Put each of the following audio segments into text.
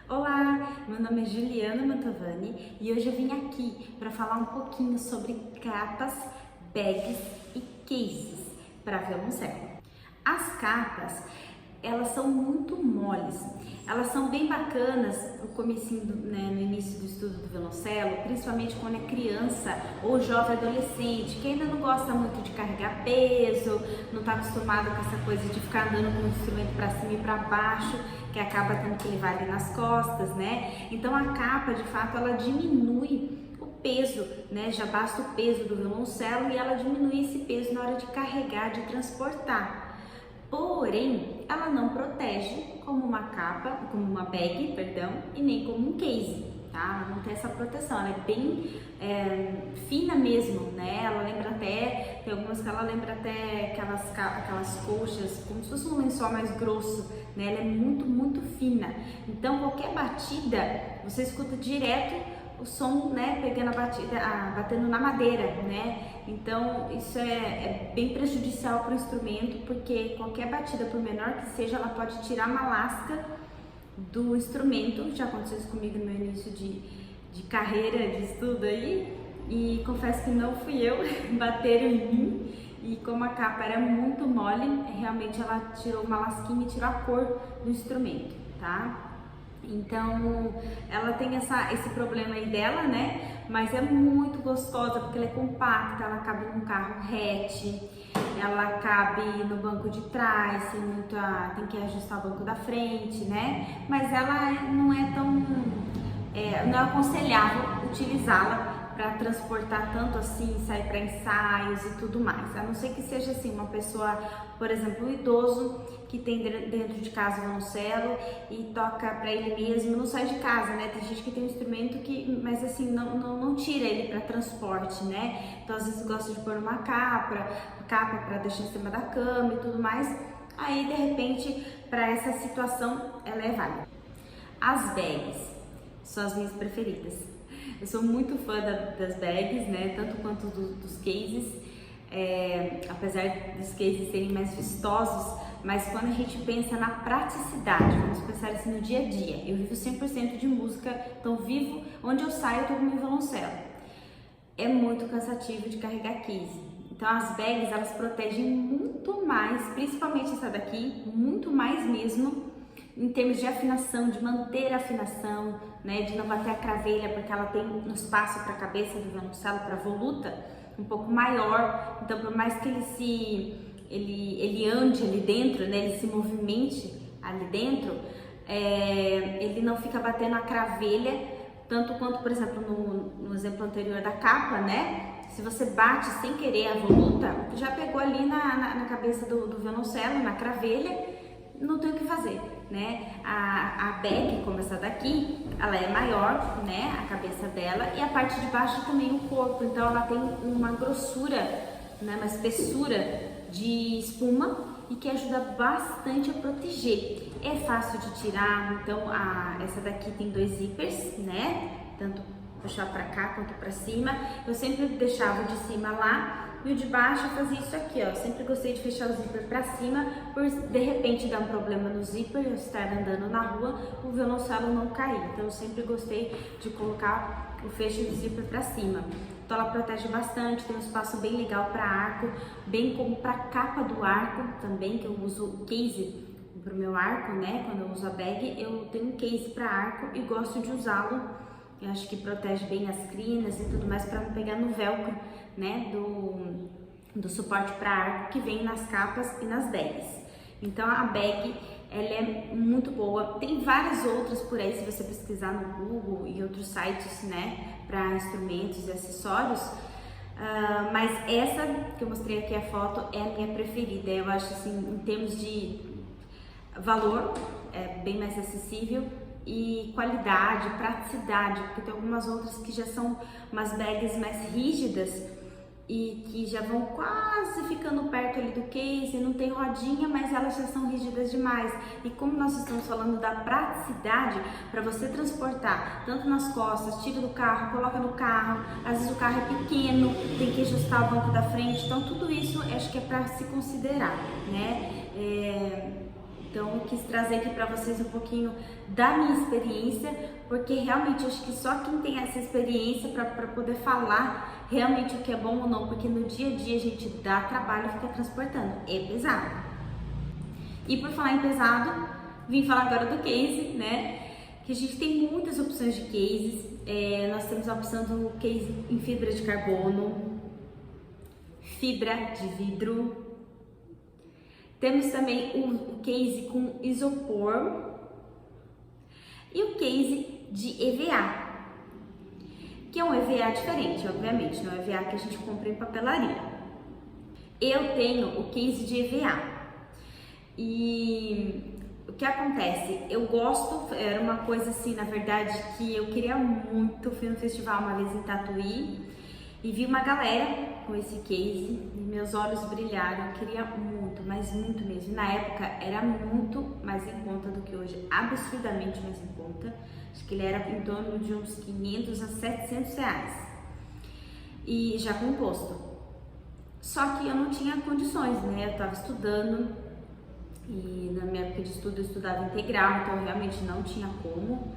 Olá, meu nome é Juliana Mantovani e hoje eu vim aqui para falar um pouquinho sobre capas, bags e cases para violoncelo. As capas, elas são muito moles, elas são bem bacanas no comecinho, no início do estudo do violoncelo, principalmente quando é criança ou jovem adolescente, que ainda não gosta muito de carregar peso, não está acostumado com essa coisa de ficar andando com o instrumento para cima e para baixo, que acaba tendo que levar ali nas costas, né? Então a capa, de fato, ela diminui o peso, né? Já basta o peso do violoncelo e ela diminui esse peso na hora de carregar, de transportar. Porém, ela não protege como uma capa, como uma bag, perdão, e nem como um case, tá? Ela não tem essa proteção, ela é bem fina mesmo, né? Ela lembra até, tem algumas que ela lembra até aquelas colchas, como se fosse um lençol mais grosso, né? Ela é muito, muito fina. Então, qualquer batida, você escuta direto o som, né, pegando a batida, batendo na madeira, né? Então isso é bem prejudicial para o instrumento, porque qualquer batida, por menor que seja, ela pode tirar uma lasca do instrumento. Já aconteceu isso comigo no meu início de carreira, de estudo aí, e confesso que não fui eu, bateram em mim, e como a capa era muito mole, realmente ela tirou uma lasquinha e tirou a cor do instrumento, tá? Então, ela tem esse problema aí dela, né? Mas é muito gostosa porque ela é compacta, ela cabe num carro hatch, ela cabe no banco de trás, tem que ajustar o banco da frente, né? Mas ela não é tão, não é aconselhável utilizá-la para transportar tanto assim, sair para ensaios e tudo mais. A não ser que seja assim, uma pessoa, por exemplo, um idoso que tem dentro de casa um violoncelo e toca para ele mesmo, não sai de casa, né? Tem gente que tem um instrumento mas assim, não tira ele para transporte, né? Então às vezes gosta de pôr uma capa para deixar em cima da cama e tudo mais. Aí de repente, para essa situação, ela é válida. As bags são as minhas preferidas. Eu sou muito fã das bags, né? Tanto quanto dos cases, apesar dos cases serem mais vistosos, mas quando a gente pensa na praticidade, vamos pensar assim no dia a dia. Eu vivo 100% de música, então vivo onde eu saio, eu tô com meu violoncelo. É muito cansativo de carregar case. Então as bags, elas protegem muito mais, principalmente essa daqui, muito mais mesmo, em termos de afinação, de manter a afinação, né, de não bater a cravelha, porque ela tem um espaço para a cabeça do violoncelo, para a voluta, um pouco maior. Então, por mais que ele ande ali dentro, né, ele se movimente ali dentro, ele não fica batendo a cravelha, tanto quanto, por exemplo, no exemplo anterior da capa, né? Se você bate sem querer a voluta, já pegou ali na cabeça do violoncelo, na cravelha, não tem o que fazer, né? A bag, como essa daqui, ela é maior, né? A cabeça dela, e a parte de baixo também o corpo, então ela tem uma grossura, né? Uma espessura de espuma e que ajuda bastante a proteger. É fácil de tirar, então essa daqui tem 2 zippers, né? Tanto puxar para cá quanto para cima. Eu sempre deixava o de cima lá e o de baixo eu fazia isso aqui, ó. Eu sempre gostei de fechar o zíper para cima, por de repente dar um problema no zíper, eu estar andando na rua, o violoncelo não cair. Então eu sempre gostei de colocar o fecho do zíper para cima. Então ela protege bastante, tem um espaço bem legal para arco, bem como para capa do arco também, que eu uso o case para o meu arco, né? Quando eu uso a bag, eu tenho um case para arco e gosto de usá-lo. Eu acho que protege bem as crinas e tudo mais para não pegar no velcro, né, do suporte para arco que vem nas capas e nas bags. Então a bag, ela é muito boa. Tem várias outras por aí, se você pesquisar no Google e outros sites, né, para instrumentos e acessórios. Mas essa que eu mostrei aqui a foto é a minha preferida. Eu acho assim, em termos de valor, é bem mais acessível, e qualidade, praticidade, porque tem algumas outras que já são umas bags mais rígidas e que já vão quase ficando perto ali do case, não tem rodinha, mas elas já são rígidas demais. E como nós estamos falando da praticidade, para você transportar tanto nas costas, tira do carro, coloca no carro, às vezes o carro é pequeno, tem que ajustar o banco da frente, então tudo isso acho que é para se considerar, né? Então eu quis trazer aqui para vocês um pouquinho da minha experiência, porque realmente eu acho que só quem tem essa experiência para poder falar realmente o que é bom ou não, porque no dia a dia a gente dá trabalho ficar transportando, é pesado. E por falar em pesado, vim falar agora do case, né? Que a gente tem muitas opções de cases. Nós temos a opção do case em fibra de carbono, fibra de vidro. Temos também o case com isopor e o case de EVA, que é um EVA diferente, obviamente, não é o EVA que a gente compra em papelaria. Eu tenho o case de EVA e o que acontece? Eu gosto, era uma coisa assim, na verdade, que eu queria muito. Fui no festival uma vez em Tatuí e vi uma galera com esse case e meus olhos brilharam. Eu queria muito, mas muito mesmo. Na época era muito mais em conta do que hoje, absurdamente mais em conta. Acho que ele era em torno de uns 500 a 700 reais e já com imposto. Só que eu não tinha condições, né? Eu estava estudando e na minha época de estudo eu estudava integral, então eu realmente não tinha como.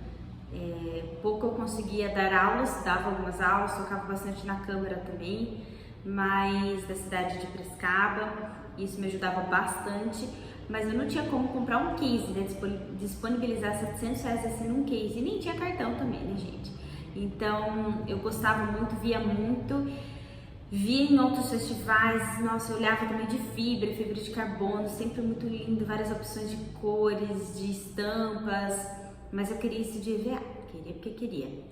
Pouco eu conseguia dar aulas, dava algumas aulas, tocava bastante na câmara também, mas da cidade de Piracicaba, isso me ajudava bastante, mas eu não tinha como comprar um case, né, disponibilizar 700 reais assim num case, e nem tinha cartão também, né, gente? Então eu gostava muito, via em outros festivais, nossa, eu olhava também de fibra de carbono, sempre muito lindo, várias opções de cores, de estampas, mas eu queria isso de EVA, queria porque queria.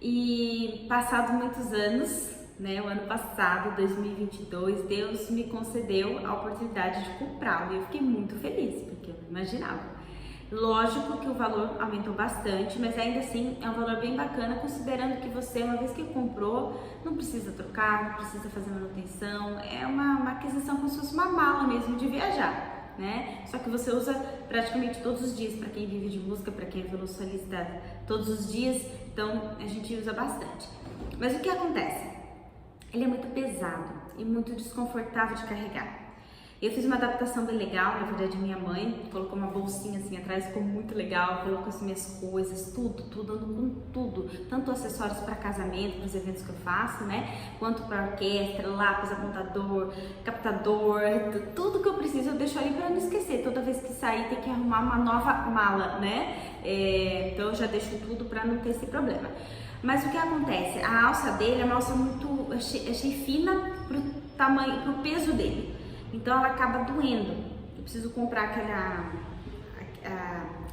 E passado muitos anos, né, o ano passado, 2022, Deus me concedeu a oportunidade de comprá-lo e eu fiquei muito feliz, porque eu não imaginava. Lógico que o valor aumentou bastante, mas ainda assim é um valor bem bacana, considerando que você, uma vez que comprou, não precisa trocar, não precisa fazer manutenção, é uma aquisição como se fosse uma mala mesmo de viajar. Né? Só que você usa praticamente todos os dias, para quem vive de música, para quem é violoncelista todos os dias, então a gente usa bastante. Mas o que acontece? Ele é muito pesado e muito desconfortável de carregar. Eu fiz uma adaptação bem legal, na verdade minha mãe colocou uma bolsinha assim atrás, ficou muito legal, colocou as minhas coisas, tudo, ando com tudo, tanto acessórios para casamento, para os eventos que eu faço, né, quanto para orquestra, lápis, apontador, captador, tudo que eu preciso eu deixo ali para não esquecer, toda vez que sair tem que arrumar uma nova mala, né, então eu já deixo tudo para não ter esse problema. Mas o que acontece? A alça dele é uma alça muito, achei fina pro tamanho, pro peso dele. Então ela acaba doendo. Eu preciso comprar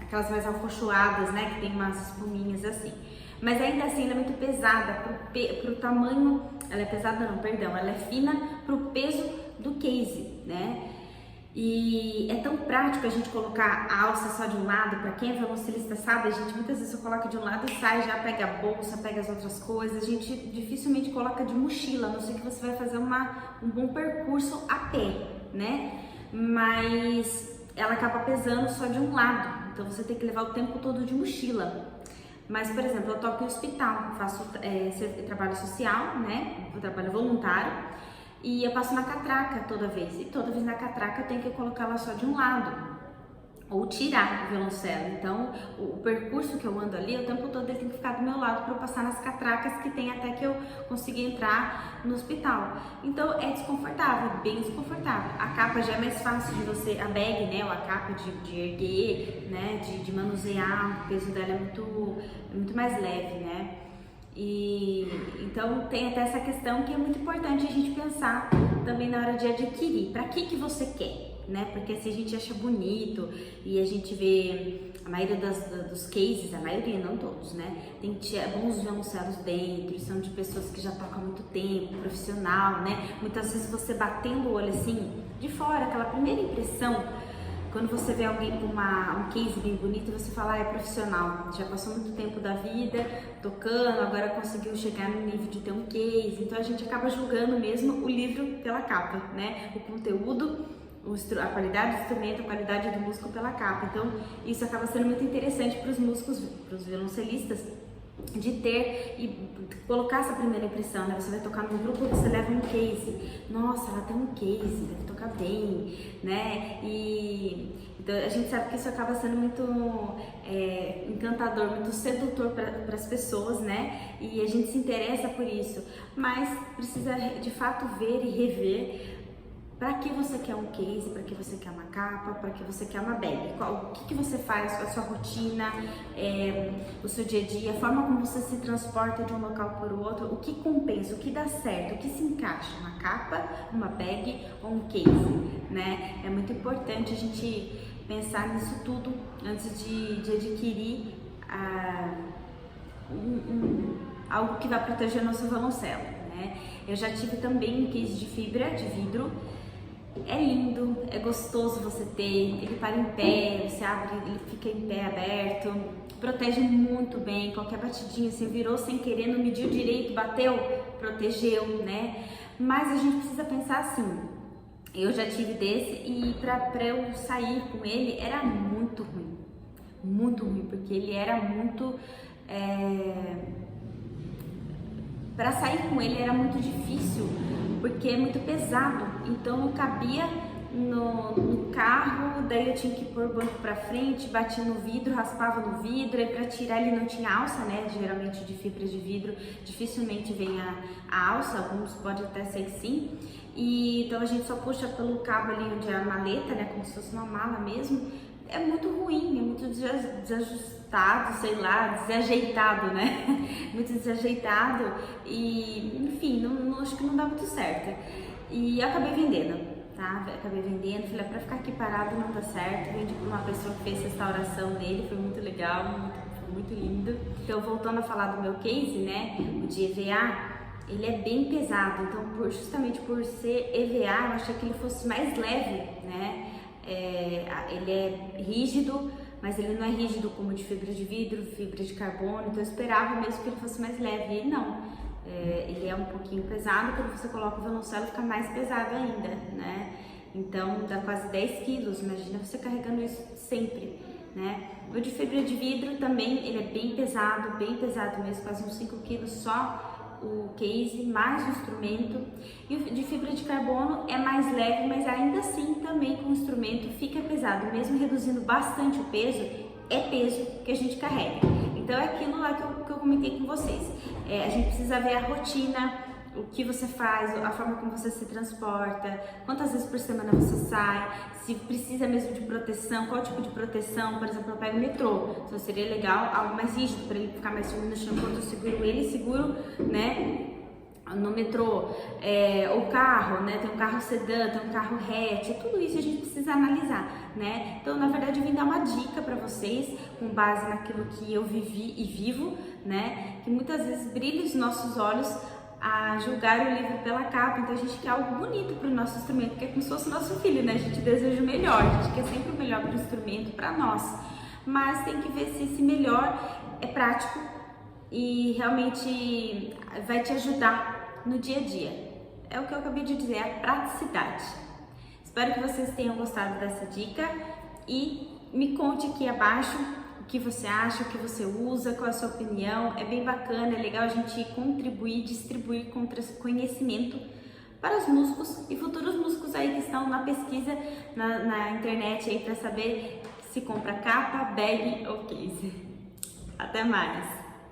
aquelas mais alfochoadas, né? Que tem umas espuminhas assim. Mas ainda assim ela é muito pesada pro tamanho. Ela é pesada não, perdão. Ela é fina pro peso do case, né? E é tão prático a gente colocar a alça só de um lado. Para quem é violoncelista sabe, a gente muitas vezes só coloca de um lado e sai, já pega a bolsa, pega as outras coisas. A gente dificilmente coloca de mochila, a não ser que você vai fazer um bom percurso a pé, né? Mas ela acaba pesando só de um lado, então você tem que levar o tempo todo de mochila. Mas, por exemplo, eu toco em hospital, faço trabalho social, né? Eu trabalho voluntário. E eu passo na catraca toda vez, e toda vez na catraca eu tenho que colocar ela só de um lado, ou tirar o violoncelo. Então, o percurso que eu ando ali, o tempo todo ele tem que ficar do meu lado para eu passar nas catracas que tem até que eu consiga entrar no hospital. Então, é desconfortável, bem desconfortável. A capa já é mais fácil de você, a bag, né, ou a capa de erguer, né, de manusear, o peso dela é muito mais leve, né. E então tem até essa questão que é muito importante a gente pensar também na hora de adquirir. Para que você quer, né? Porque se a gente acha bonito e a gente vê a maioria dos cases, a maioria, não todos, né? Tem bons violoncelos dentro, são de pessoas que já tocam há muito tempo, profissional, né? Muitas vezes você batendo o olho assim, de fora, aquela primeira impressão, quando você vê alguém com um case bem bonito, você fala, é profissional, já passou muito tempo da vida tocando, agora conseguiu chegar no nível de ter um case. Então a gente acaba julgando mesmo o livro pela capa, né? O conteúdo, a qualidade do instrumento, a qualidade do músico pela capa. Então isso acaba sendo muito interessante para os músicos, para os violoncelistas, de ter e colocar essa primeira impressão, né? Você vai tocar num grupo, você leva um case. Nossa, ela tem um case, deve tocar bem, né? E então, a gente sabe que isso acaba sendo muito encantador, muito sedutor para as pessoas, né? E a gente se interessa por isso, mas precisa de fato ver e rever. Para que você quer um case, para que você quer uma capa, para que você quer uma bag? O que você faz, a sua rotina, o seu dia a dia, a forma como você se transporta de um local para o outro, o que compensa, o que dá certo, o que se encaixa, uma capa, uma bag ou um case, né? É muito importante a gente pensar nisso tudo antes de adquirir algo que vai proteger o nosso violoncelo, né? Eu já tive também um case de fibra, de vidro. É lindo, é gostoso você ter, ele para em pé, você abre, ele fica em pé aberto, protege muito bem, qualquer batidinha, você virou sem querer, não mediu direito, bateu, protegeu, né? Mas a gente precisa pensar assim, eu já tive desse e pra eu sair com ele era muito ruim, porque ele era muito... Para sair com ele era muito difícil, porque é muito pesado, então não cabia no carro, daí eu tinha que pôr o banco para frente, batia no vidro, raspava no vidro, e para tirar ele não tinha alça, né? Geralmente de fibra de vidro dificilmente vem a alça, alguns pode até ser que sim, e então a gente só puxa pelo cabo ali onde é a maleta, né? Como se fosse uma mala mesmo. É muito ruim, é muito desajustado, sei lá, desajeitado, né? Muito desajeitado e, enfim, acho que não dá muito certo. E eu acabei vendendo, tá? Acabei vendendo, falei, pra ficar aqui parado não dá certo. Vendi pra uma pessoa que fez restauração nele, foi muito legal, foi muito lindo. Então, voltando a falar do meu case, né? O de EVA. Ele é bem pesado, então justamente por ser EVA, eu achei que ele fosse mais leve, né? Ele é rígido, mas ele não é rígido como de fibra de vidro, fibra de carbono, então eu esperava mesmo que ele fosse mais leve, e não. Ele é um pouquinho pesado, quando você coloca o violoncelo fica mais pesado ainda, né? Então dá quase 10 quilos, imagina você carregando isso sempre, né? O de fibra de vidro também, ele é bem pesado mesmo, quase uns 5 quilos só o case, mais o instrumento. E o de fibra de carbono é mais leve, mas ainda assim também com o instrumento fica pesado, mesmo reduzindo bastante o peso, é peso que a gente carrega. Então é aquilo lá que eu comentei com vocês. A gente precisa ver a rotina, o que você faz, a forma como você se transporta, quantas vezes por semana você sai, se precisa mesmo de proteção, qual tipo de proteção. Por exemplo, eu pego o metrô, então seria legal algo mais rígido para ele ficar mais firme no chão quando eu seguro ele, seguro, né, no metrô. O carro, né, tem um carro sedã, tem um carro hatch, tudo isso a gente precisa analisar, né? Então, na verdade, eu vim dar uma dica para vocês com base naquilo que eu vivi e vivo, né, que muitas vezes brilha os nossos olhos a julgar o livro pela capa. Então a gente quer algo bonito para o nosso instrumento, que é como se fosse o nosso filho, né? A gente deseja o melhor, a gente quer sempre o melhor para o instrumento, para nós, mas tem que ver se esse melhor é prático e realmente vai te ajudar no dia a dia. É o que eu acabei de dizer, a praticidade. Espero que vocês tenham gostado dessa dica e me conte aqui abaixo o que você acha, o que você usa, qual é a sua opinião. É bem bacana, é legal a gente contribuir, distribuir conhecimento para os músicos e futuros músicos aí que estão na pesquisa na internet aí para saber se compra capa, bag ou case. Até mais!